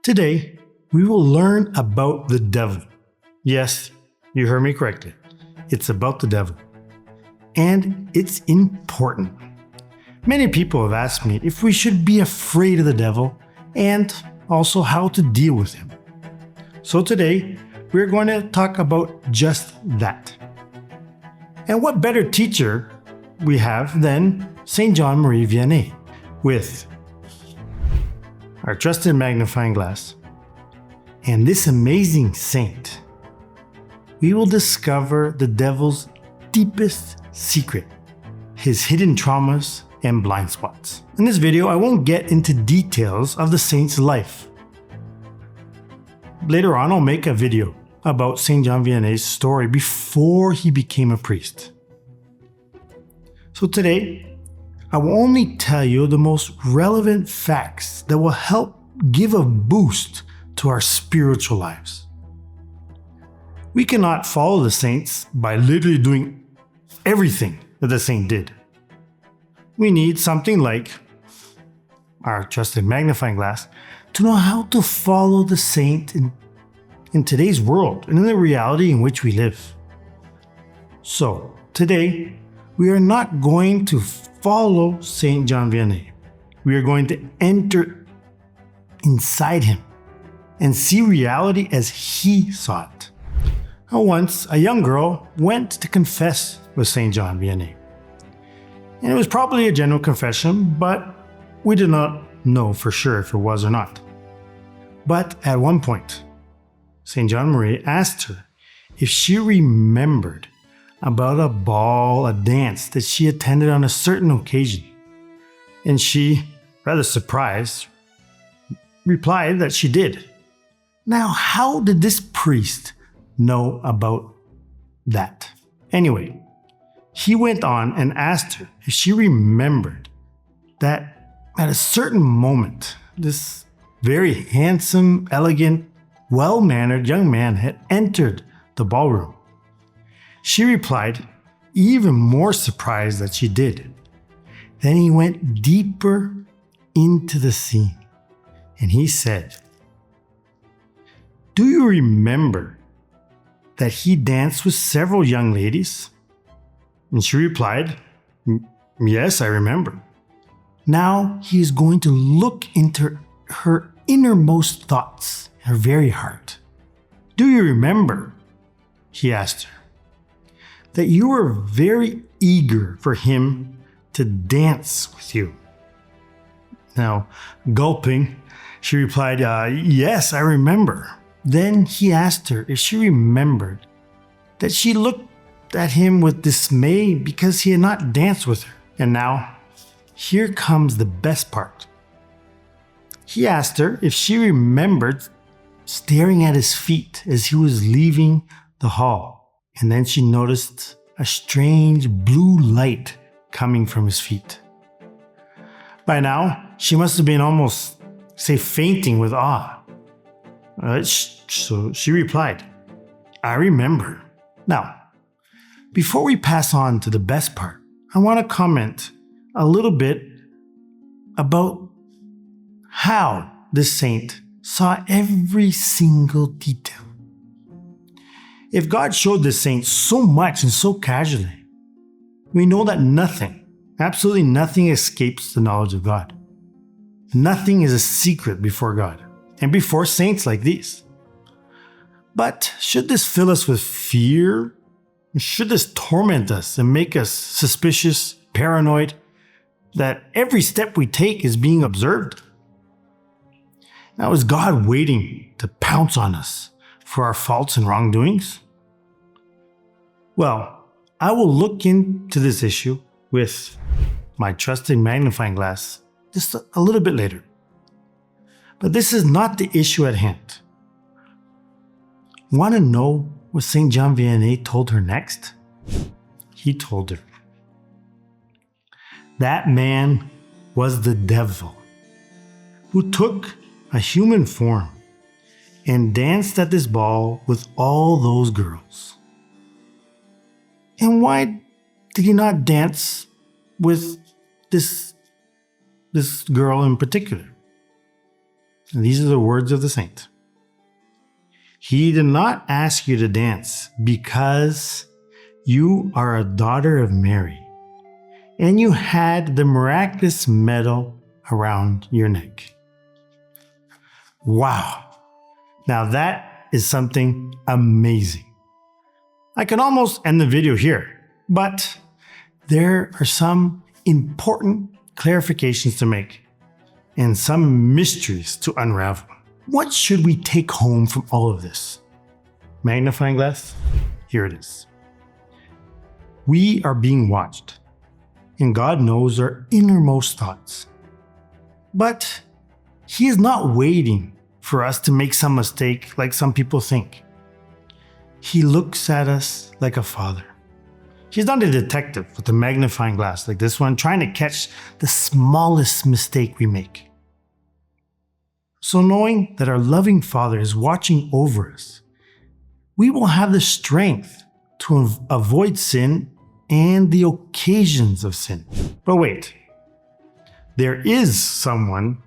Today, we will learn about the devil. Yes, you heard me correctly. It's about the devil. And it's important. Many people have asked me if we should be afraid of the devil and also how to deal with him. So today, we're going to talk about just that. And what better teacher we have than St. John Marie Vianney with our trusted magnifying glass. And this amazing saint, we will discover the devil's deepest secret, his hidden traumas and blind spots. In this video, I won't get into details of the saint's life. Later on, I'll make a video about St. John Vianney's story before he became a priest. So today, I will only tell you the most relevant facts that will help give a boost to our spiritual lives. We cannot follow the saints by literally doing everything that the saint did. We need something like our trusted magnifying glass to know how to follow the saint in today's world and in the reality in which we live. So today, we are not going to follow St. John Vianney. We are going to enter inside him and see reality as he saw it. Once, a young girl went to confess with St. John Vianney. And it was probably a general confession, but we did not know for sure if it was or not. But at one point, St. John Marie asked her if she remembered about a ball, a dance that she attended on a certain occasion. And she, rather surprised, replied that she did. Now, how did this priest know about that? Anyway, he went on and asked her if she remembered that at a certain moment, this very handsome, elegant, well-mannered young man had entered the ballroom. She replied, even more surprised that she did. Then he went deeper into the scene and he said, "Do you remember that he danced with several young ladies?" And she replied, "Yes, I remember." Now he is going to look into her innermost thoughts, her very heart. "Do you remember," he asked her, "that you were very eager for him to dance with you?" Now, gulping, she replied, "Yes, I remember." Then he asked her if she remembered that she looked at him with dismay because he had not danced with her. And now, here comes the best part. He asked her if she remembered staring at his feet as he was leaving the hall. And then she noticed a strange blue light coming from his feet. By now, she must have been almost, fainting with awe. So she replied, "I remember." Now, before we pass on to the best part, I want to comment a little bit about how this saint saw every single detail. If God showed this saint so much and so casually, we know that nothing, absolutely nothing escapes the knowledge of God. Nothing is a secret before God and before saints like these. But should this fill us with fear? Should this torment us and make us suspicious, paranoid, that every step we take is being observed? Now, is God waiting to pounce on us for our faults and wrongdoings? Well, I will look into this issue with my trusted magnifying glass just a little bit later. But this is not the issue at hand. Want to know what St. John Vianney told her next? He told her, that man was the devil who took a human form and danced at this ball with all those girls. And why did he not dance with this girl in particular? And these are the words of the saint. He did not ask you to dance because you are a daughter of Mary and you had the miraculous medal around your neck. Wow. Now that is something amazing. I can almost end the video here, but there are some important clarifications to make and some mysteries to unravel. What should we take home from all of this? Magnifying glass? Here it is. We are being watched, and God knows our innermost thoughts. But He is not waiting for us to make some mistake like some people think. He looks at us like a father. He's not a detective with a magnifying glass like this one, trying to catch the smallest mistake we make. So knowing that our loving Father is watching over us, we will have the strength to avoid sin and the occasions of sin. But wait, there is someone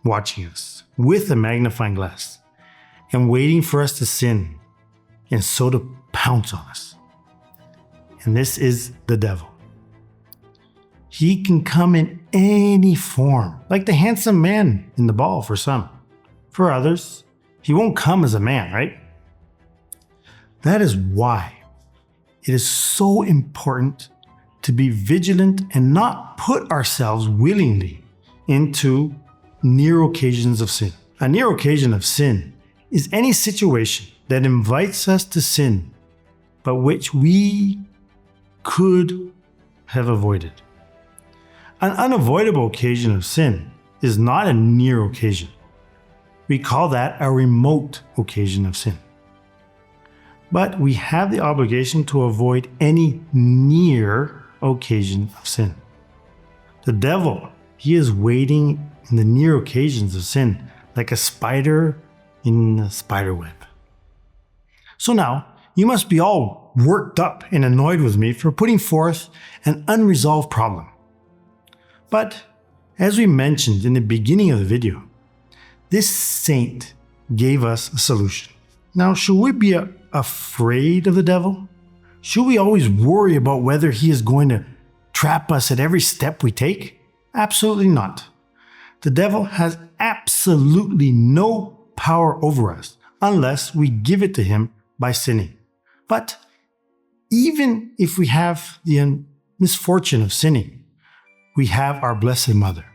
watching us with a magnifying glass and waiting for us to sin and so to pounce on us. And this is the devil. He can come in any form, like the handsome man in the ball for some. For others, he won't come as a man, right? That is why it is so important to be vigilant and not put ourselves willingly into near occasions of sin. A near occasion of sin is any situation that invites us to sin, but which we could have avoided. An unavoidable occasion of sin is not a near occasion. We call that a remote occasion of sin. But we have the obligation to avoid any near occasion of sin. The devil, he is waiting in the near occasions of sin like a spider in a spider web. So now, you must be all worked up and annoyed with me for putting forth an unresolved problem. But as we mentioned in the beginning of the video, this saint gave us a solution. Now, should we be afraid of the devil? Should we always worry about whether he is going to trap us at every step we take? Absolutely not. The devil has absolutely no power over us unless we give it to him by sinning. But even if we have the misfortune of sinning, we have our Blessed Mother.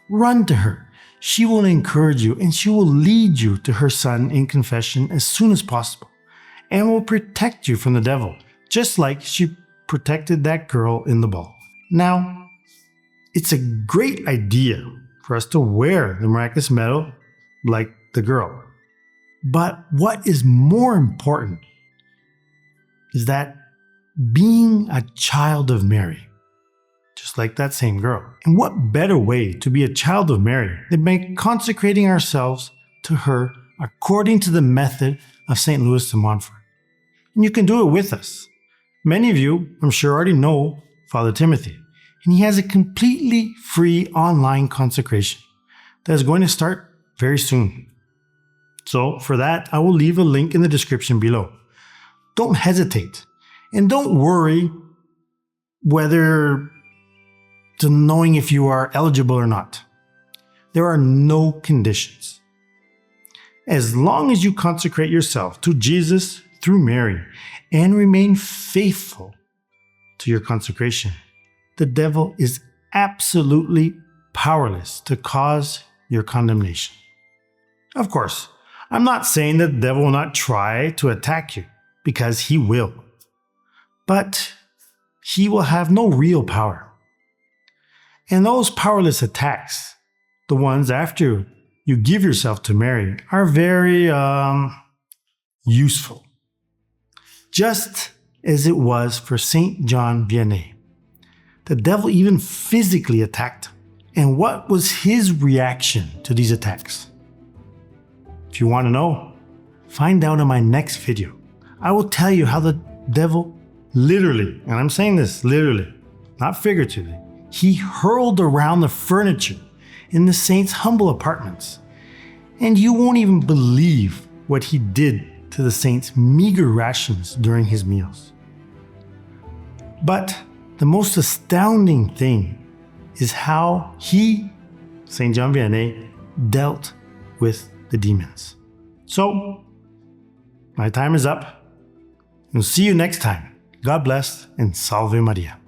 Run to her. She will encourage you and she will lead you to her Son in confession as soon as possible and will protect you from the devil, just like she protected that girl in the ball. Now, it's a great idea for us to wear the miraculous medal like the girl. But what is more important is that being a child of Mary, just like that same girl. And what better way to be a child of Mary than by consecrating ourselves to her according to the method of St. Louis de Montfort. And you can do it with us. Many of you, I'm sure, already know Father Timothy, and he has a completely free online consecration that is going to start very soon. So for that, I will leave a link in the description below. Don't hesitate and don't worry whether to knowing if you are eligible or not. There are no conditions. As long as you consecrate yourself to Jesus through Mary and remain faithful to your consecration, the devil is absolutely powerless to cause your condemnation. Of course, I'm not saying that the devil will not try to attack you, because he will. But he will have no real power. And those powerless attacks, the ones after you give yourself to Mary, are very useful. Just as it was for St. John Vianney. The devil even physically attacked him. And what was his reaction to these attacks? If you want to know, find out in my next video. I will tell you how the devil literally, and I'm saying this literally, not figuratively, he hurled around the furniture in the saint's humble apartments. And you won't even believe what he did to the saints' meager rations during his meals. But the most astounding thing is how he, St. John Vianney, dealt with the demons. So, my time is up. We'll see you next time. God bless and Salve Maria.